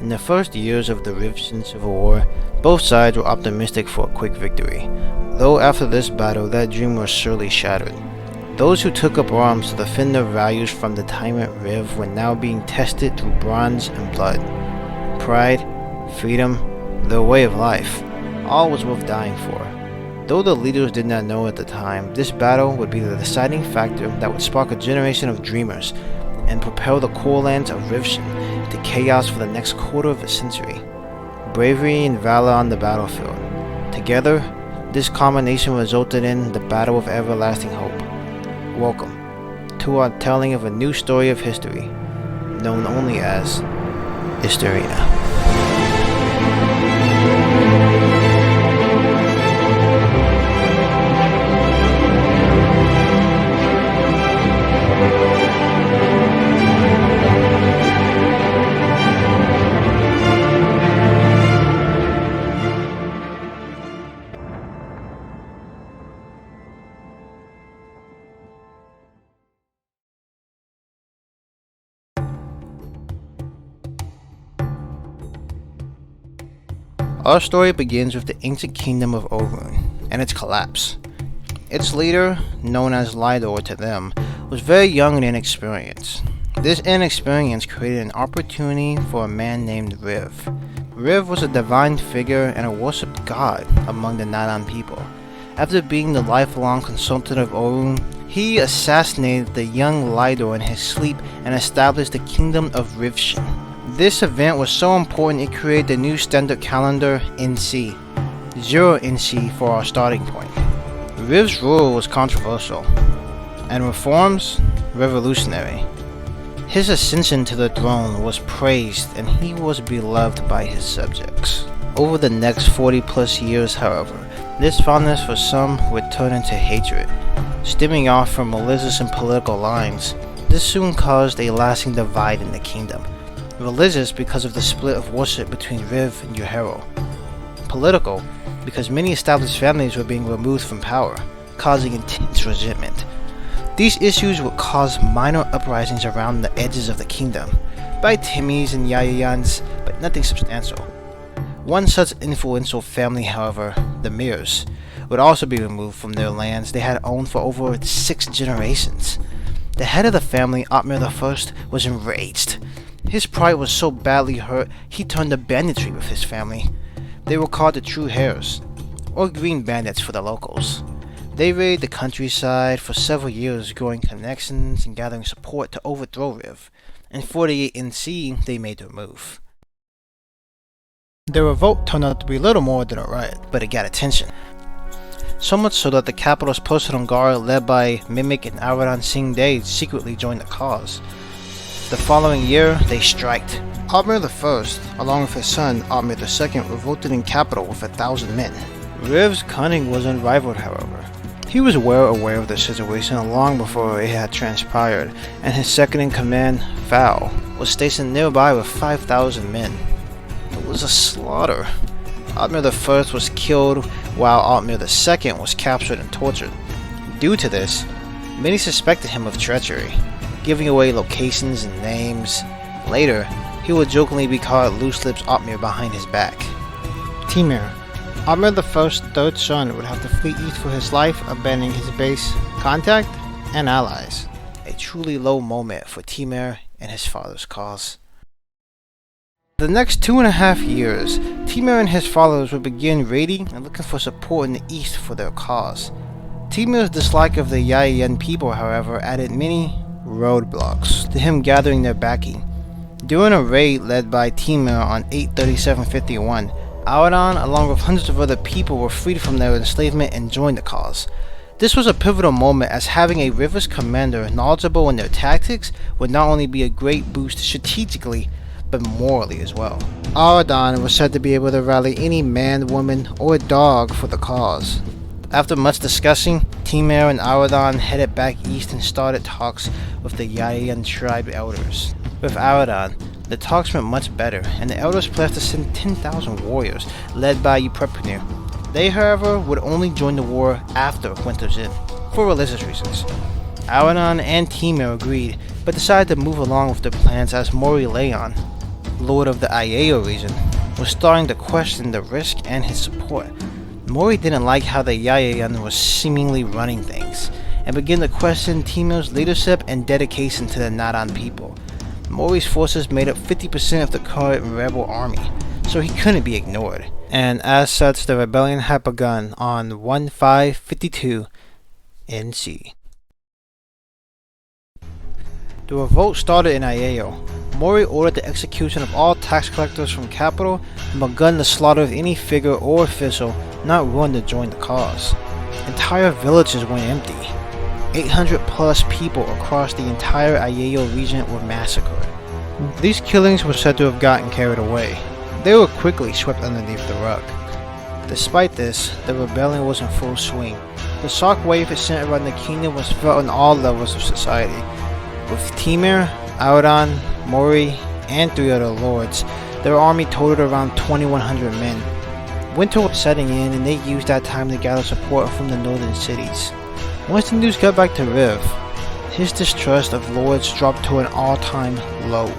In the first years of the Rivshan Civil War, both sides were optimistic for a quick victory, though after this battle that dream was surely shattered. Those who took up arms to defend their values from the tyrant Riv were now being tested through bronze and blood. Pride, freedom, their way of life, all was worth dying for. Though the leaders did not know at the time, this battle would be the deciding factor that would spark a generation of dreamers and propel the core lands of Rivshan into chaos for the next quarter of a century. Bravery and valor on the battlefield. Together, this combination resulted in the Battle of Everlasting Hope. Welcome to our telling of a new story of history, known only as Historia. Our story begins with the ancient kingdom of Orun and its collapse. Its leader, known as Lydor to them, was very young and inexperienced. This inexperience created an opportunity for a man named Riv. Riv was a divine figure and a worshipped god among the Nadan people. After being the lifelong consultant of Orun, he assassinated the young Lydor in his sleep and established the kingdom of Rivshan. This event was so important it created the new standard calendar NC, 0 NC for our starting point. Riv's rule was controversial, and reforms revolutionary. His ascension to the throne was praised and he was beloved by his subjects. Over the next 40 plus years, however, this fondness for some would turn into hatred. Stemming off from religious and political lines, this soon caused a lasting divide in the kingdom. Religious because of the split of worship between Riv and Uhero. Political because many established families were being removed from power, causing intense resentment. These issues would cause minor uprisings around the edges of the kingdom, by Timmys and Yayayans, but nothing substantial. One such influential family, however, the Mirs, would also be removed from their lands they had owned for over 6 generations. The head of the family, Otmir I, was enraged. His pride was so badly hurt, he turned to banditry with his family. They were called the True Hares, or Green Bandits for the locals. They raided the countryside for several years, growing connections and gathering support to overthrow Riv. In 48 NC, they made their move. Their revolt turned out to be little more than a riot, but it got attention. So much so that the capital's Poseidon Guard, led by Mimic and Aradan Singh Dey, secretly joined the cause. The following year, they striked. Otmir I, along with his son Otmir II, revolted in capital with 1,000 men. Riv's cunning was unrivaled, however. He was well aware of the situation long before it had transpired, and his second-in-command, Fal, was stationed nearby with 5,000 men. It was a slaughter. Otmir I was killed, while Otmir II was captured and tortured. Due to this, many suspected him of treachery, giving away locations and names. Later, he would jokingly be called Loose Lips Otmir behind his back. Timur. Otmir I's third son would have to flee east for his life, abandoning his base, contact, and allies. A truly low moment for Timur and his father's cause. For the next 2.5 years, Timur and his followers would begin raiding and looking for support in the east for their cause. Timur's dislike of the Yayan people, however, added many roadblocks to him gathering their backing. During a raid led by Timur on 8/37/51, Aradan, along with hundreds of other people, were freed from their enslavement and joined the cause. This was a pivotal moment, as having a Rivers commander knowledgeable in their tactics would not only be a great boost strategically, but morally as well. Aradan was said to be able to rally any man, woman, or dog for the cause. After much discussing, Timur and Aradan headed back east and started talks with the Yayan tribe elders. With Aradan, the talks went much better, and the elders pledged to send 10,000 warriors, led by Uprepnu. They, however, would only join the war after Winter's End, for religious reasons. Aradan and Timur agreed, but decided to move along with their plans as Mori Leon, lord of the Aieo region, was starting to question the risk and his support. Mori didn't like how the Yaoyan was seemingly running things, and began to question Temu's leadership and dedication to the Nadan people. Mori's forces made up 50% of the current rebel army, so he couldn't be ignored, and as such the rebellion had begun on 1552 NC. The revolt started in Aieo. Mori ordered the execution of all tax collectors from capital and begun the slaughter of any figure or official not willing to join the cause. Entire villages went empty. 800 plus people across the entire Aieo region were massacred. These killings were said to have gotten carried away. They were quickly swept underneath the rug. Despite this, the rebellion was in full swing. The shockwave it sent around the kingdom was felt on all levels of society. With Timur, Aodan, Mori, and 3 other lords, their army totaled around 2,100 men. Winter was setting in and they used that time to gather support from the northern cities. Once the news got back to Riv, his distrust of lords dropped to an all-time low.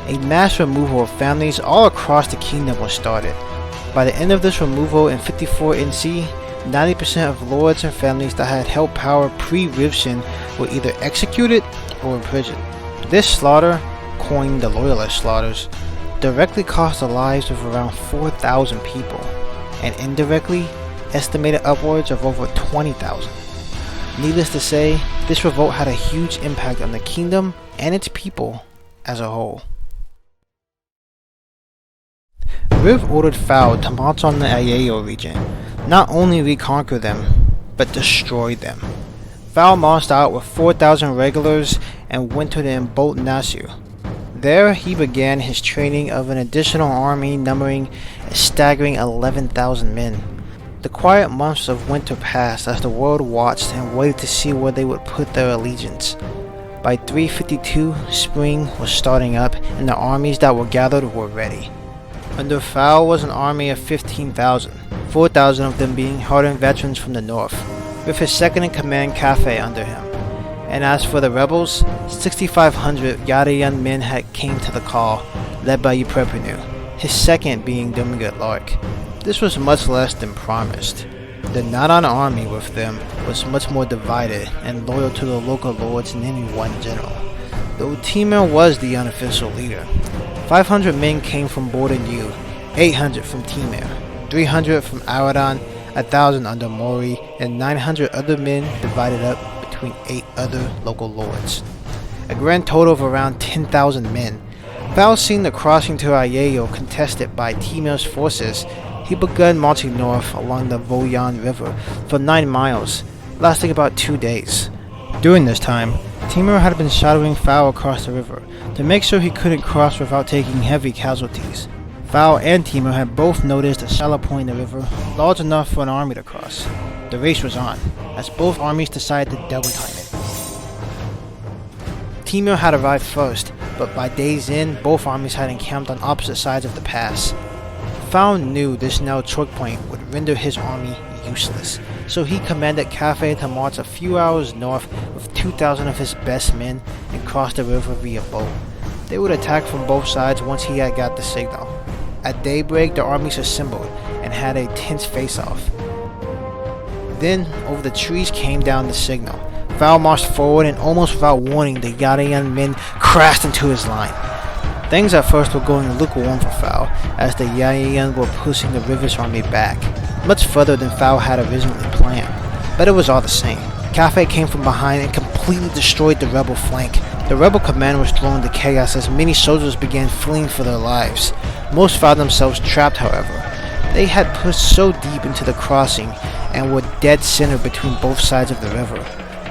A mass removal of families all across the kingdom was started. By the end of this removal in 54 NC, 90% of lords and families that had held power pre-Rivshin were either executed or imprisoned. This slaughter, coined the Loyalist Slaughters, directly cost the lives of around 4,000 people, and indirectly estimated upwards of over 20,000. Needless to say, this revolt had a huge impact on the kingdom and its people as a whole. Riv ordered Phao to march on the Aieo region, not only reconquer them, but destroy them. Phao marched out with 4,000 regulars and wintered in Bolt Nasu. There he began his training of an additional army numbering a staggering 11,000 men. The quiet months of winter passed as the world watched and waited to see where they would put their allegiance. By 352, spring was starting up and the armies that were gathered were ready. Under Phao was an army of 15,000, 4,000 of them being hardened veterans from the north, with his second-in-command Kafe under him. And as for the rebels, 6,500 Yadayan men had came to the call, led by Uprepenu, his second being Dominguez Lark. This was much less than promised. The Nadan army with them was much more divided and loyal to the local lords than any one general, though Timur was the unofficial leader. 500 men came from Borden Yu, 800 from Timur, 300 from Aodan, 1,000 under Mori, and 900 other men divided up between 8 other local lords. A grand total of around 10,000 men. Phao seeing the crossing to Aieo contested by Timur's forces, he began marching north along the Voyan River for 9 miles, lasting about 2 days. During this time, Timur had been shadowing Phao across the river to make sure he couldn't cross without taking heavy casualties. Phao and Timur had both noticed a shallow point in the river large enough for an army to cross. The race was on, as both armies decided to double time it. Timur had arrived first, but by day's end, both armies had encamped on opposite sides of the pass. Phao knew this narrow choke point would render his army useless, so he commanded Kafe to march a few hours north with 2,000 of his best men and cross the river via boat. They would attack from both sides once he had got the signal. At daybreak, the armies assembled and had a tense face-off. Then, over the trees came down the signal. Phao marched forward and almost without warning, the Yadayan men crashed into his line. Things at first were going lukewarm for Phao, as the Yadayan were pushing the river's army back, much further than Phao had originally planned. But it was all the same. Kafe came from behind and completely destroyed the rebel flank. The rebel command was thrown into chaos as many soldiers began fleeing for their lives. Most found themselves trapped, however. They had pushed so deep into the crossing and were dead center between both sides of the river.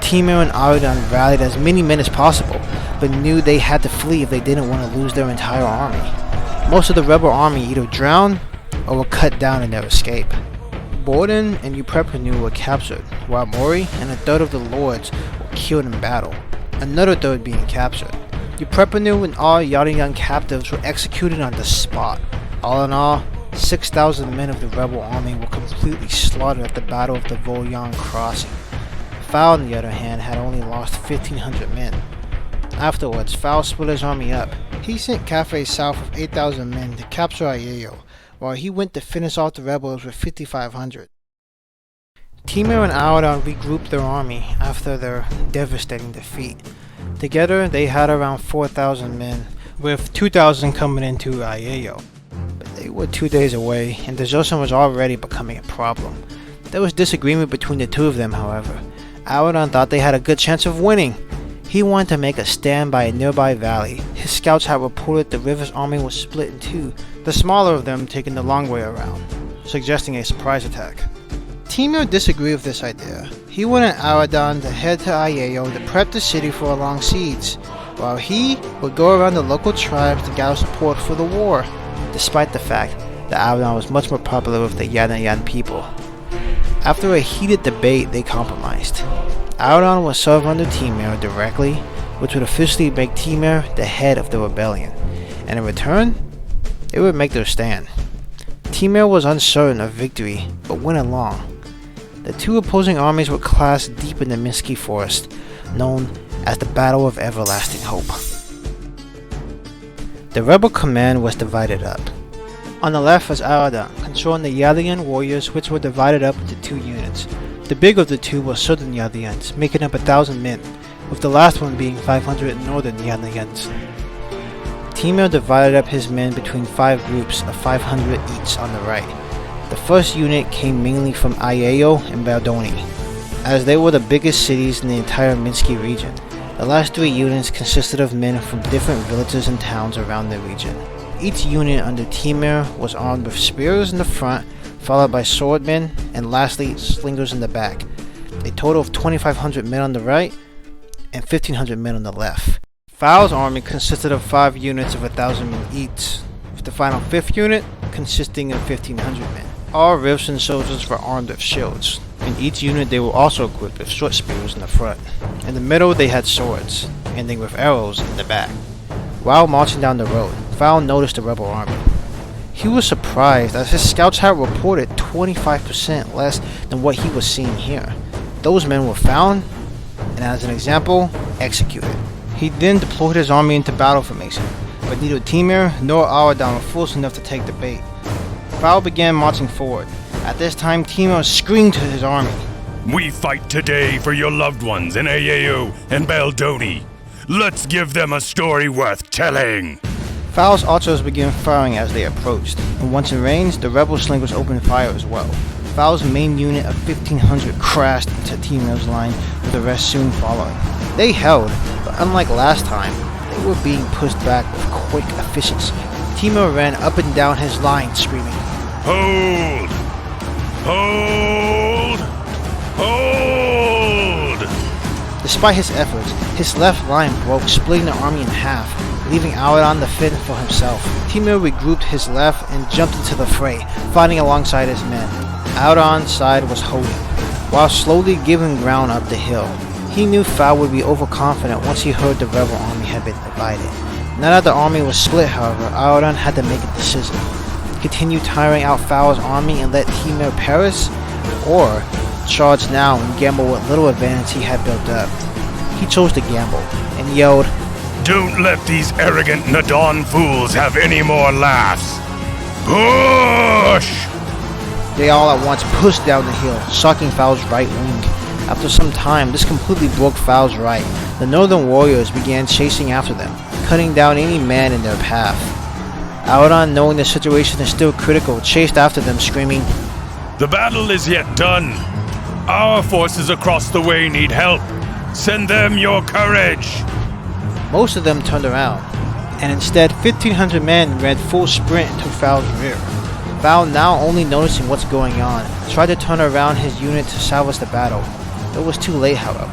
Timur and Aodan rallied as many men as possible, but knew they had to flee if they didn't want to lose their entire army. Most of the rebel army either drowned or were cut down in their escape. Borden and Uprepenu were captured, while Mori and a third of the lords were killed in battle, another third being captured. Uprepenu and all Yadayan captives were executed on the spot. All in all, 6,000 men of the rebel army were completely slaughtered at the Battle of the Voyan Crossing. Phao, on the other hand, had only lost 1,500 men. Afterwards, Phao split his army up, He sent Cafe south with 8,000 men to capture Aiello, while he went to finish off the rebels with 5,500. Timur and Auradon regrouped their army after their devastating defeat. Together, they had around 4,000 men, with 2,000 coming into Aiello. But they were 2 days away, and desertion was already becoming a problem. There was disagreement between the two of them, however. Auradon thought they had a good chance of winning. He wanted to make a stand by a nearby valley. His scouts had reported the river's army was split in two, the smaller of them taking the long way around, suggesting a surprise attack. Timur disagreed with this idea. He wanted Auradon to head to Aiello to prep the city for a long siege, while he would go around the local tribes to gather support for the war, despite the fact that Auradon was much more popular with the Yanayan people. After a heated debate, they compromised. Auradon would serve under Timur directly, which would officially make Timur the head of the rebellion, and in return, they would make their stand. Timur was uncertain of victory, but went along. The two opposing armies were clashed deep in the Minsky Forest, known as the Battle of Everlasting Hope. The rebel command was divided up. On the left was Auradon, controlling the Yalian warriors, which were divided up into two units. The big of the two was Southern Yalians, making up 1,000 men, with the last one being 500 Northern Yalians. Timur divided up his men between 5 groups of 500 each on the right. The first unit came mainly from Aiello and Baldoni, as they were the biggest cities in the entire Minsky region. The last 3 units consisted of men from different villages and towns around the region. Each unit under Timur was armed with spears in the front, followed by swordmen, and lastly slingers in the back. A total of 2,500 men on the right, and 1,500 men on the left. Fao's army consisted of 5 units of 1,000 men each, with the final 5th unit consisting of 1,500 men. All Rivson soldiers were armed with shields. In each unit they were also equipped with short spears in the front. In the middle they had swords, ending with arrows in the back. While marching down the road, Fao noticed the rebel army. He was surprised as his scouts had reported 25% less than what he was seeing here. Those men were found, and as an example, executed. He then deployed his army into battle formation, but neither Timur nor Auradon were fools enough to take the bait. Fao began marching forward. At this time, Timur screamed to his army, "We fight today for your loved ones in Aiello and Baldoni. Let's give them a story worth telling." Fao's archers began firing as they approached, and once in range, the rebel slingers opened fire as well. Fao's main unit of 1,500 crashed into Timur's line, with the rest soon following. They held, but unlike last time, they were being pushed back with quick efficiency. Timur ran up and down his line, screaming, "Hold! Hold! Hold!" Despite his efforts, his left line broke, splitting the army in half, leaving Auradon to fend for himself. Timur regrouped his left and jumped into the fray, fighting alongside his men. Auradon's side was holding, while slowly giving ground up the hill. He knew Fao would be overconfident once he heard the rebel army had been divided. Now that the army was split, however, Auradon had to make a decision. Continue tiring out Fao's army and let Timur perish, or charge now and gamble what little advantage he had built up. He chose to gamble, and yelled, "Don't let these arrogant Nadon fools have any more laughs! Push!" They all at once pushed down the hill, shocking Fao's right wing. After some time, this completely broke Fao's right. The northern warriors began chasing after them, cutting down any man in their path. Auradon, knowing the situation is still critical, chased after them, screaming, "The battle is yet done. Our forces across the way need help. Send them your courage." Most of them turned around, and instead 1,500 men ran full sprint into Fao's rear. Fao, now only noticing what's going on, tried to turn around his unit to salvage the battle. It was too late, however.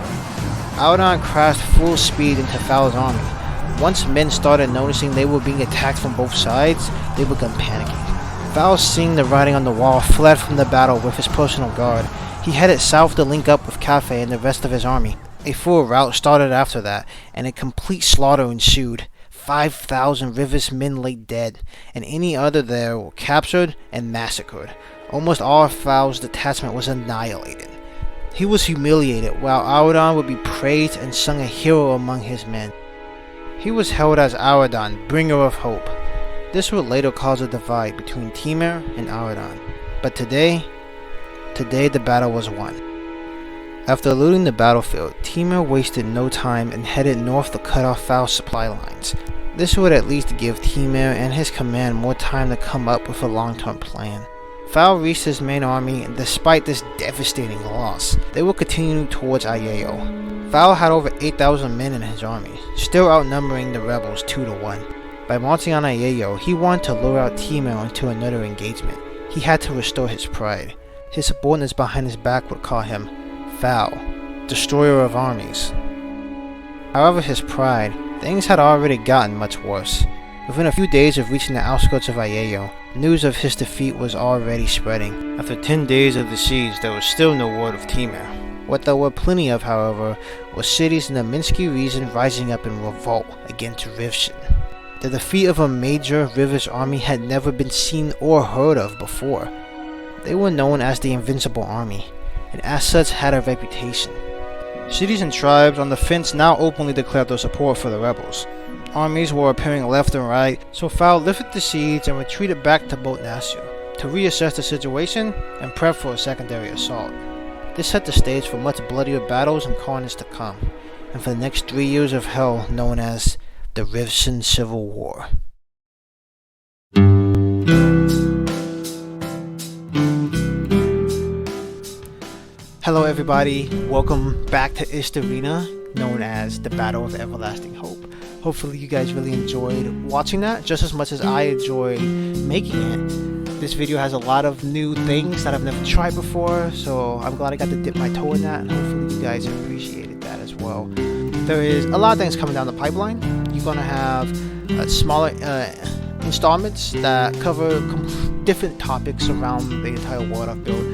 Auradon crashed full speed into Fao's army. Once men started noticing they were being attacked from both sides, they began panicking. Fao, seeing the writing on the wall, fled from the battle with his personal guard. He headed south to link up with Cafe and the rest of his army. A full rout started after that, and a complete slaughter ensued. 5,000 Rivas men lay dead, and any other there were captured and massacred. Almost all of Fao's detachment was annihilated. He was humiliated, while Auradon would be praised and sung a hero among his men. He was hailed as Auradon, bringer of hope. This would later cause a divide between Temur and Auradon. But today the battle was won. After looting the battlefield, Temur wasted no time and headed north to cut off Fal's supply lines. This would at least give Temur and his command more time to come up with a long-term plan. Fal reached his main army, and despite this devastating loss, they would continue towards Aiello. Fal had over 8,000 men in his army, still outnumbering the rebels 2-1. By marching on Aiello, he wanted to lure out Temur into another engagement. He had to restore his pride. His subordinates behind his back would call him Fal, destroyer of armies. However, his pride, things had already gotten much worse. Within a few days of reaching the outskirts of Aiello, news of his defeat was already spreading. After 10 days of the siege, there was still no word of Temur. What there were plenty of, however, was cities in the Minsky region rising up in revolt against Rivshin. The defeat of a major Rivish army had never been seen or heard of before. They were known as the Invincible Army, and as such had a reputation. Cities and tribes on the fence now openly declared their support for the rebels. Armies were appearing left and right, so Fal lifted the siege and retreated back to Bot Nasu to reassess the situation and prep for a secondary assault. This set the stage for much bloodier battles and carnage to come, and for the next 3 years of hell known as the Rivshin Civil War. Hello everybody, welcome back to Istarena, known as the Battle of Everlasting Hope. Hopefully you guys really enjoyed watching that just as much as I enjoyed making it. This video has a lot of new things that I've never tried before, so I'm glad I got to dip my toe in that, and hopefully you guys appreciated that as well. There is a lot of things coming down the pipeline. You're going to have smaller installments that cover different topics around the entire world I've built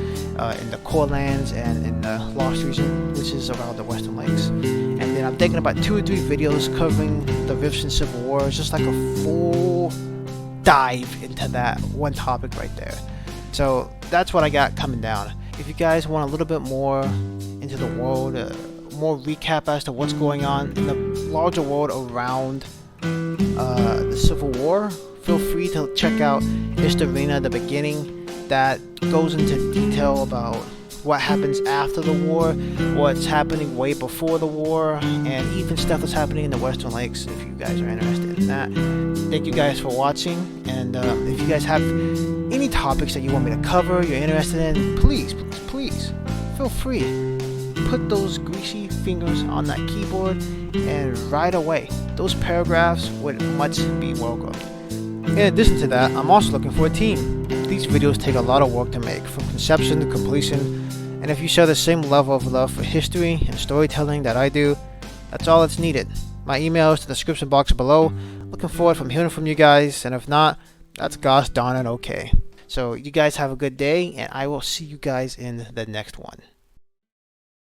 in the Core Lands and in the Lost region, which is around the Western Lakes. And then I'm thinking about 2 or 3 videos covering the Rivshin Civil War, just like a full dive into that one topic right there. So that's what I got coming down. If you guys want a little bit more into the world, more recap as to what's going on in the larger world around the Civil War, feel free to check out Istarena, the beginning, that goes into detail about what happens after the war, what's happening way before the war, and even stuff that's happening in the Western Lakes if you guys are interested in that. Thank you guys for watching, and if you guys have any topics that you want me to cover, you're interested in, please feel free. Put those greasy fingers on that keyboard and right away. Those paragraphs would much be welcome. In addition to that, I'm also looking for a team. These videos take a lot of work to make, from conception to completion, and if you share the same level of love for history and storytelling that I do, that's all that's needed. My email is in the description box below. Looking forward from hearing from you guys, and if not, that's gosh darn it okay. So you guys have a good day, and I will see you guys in the next one.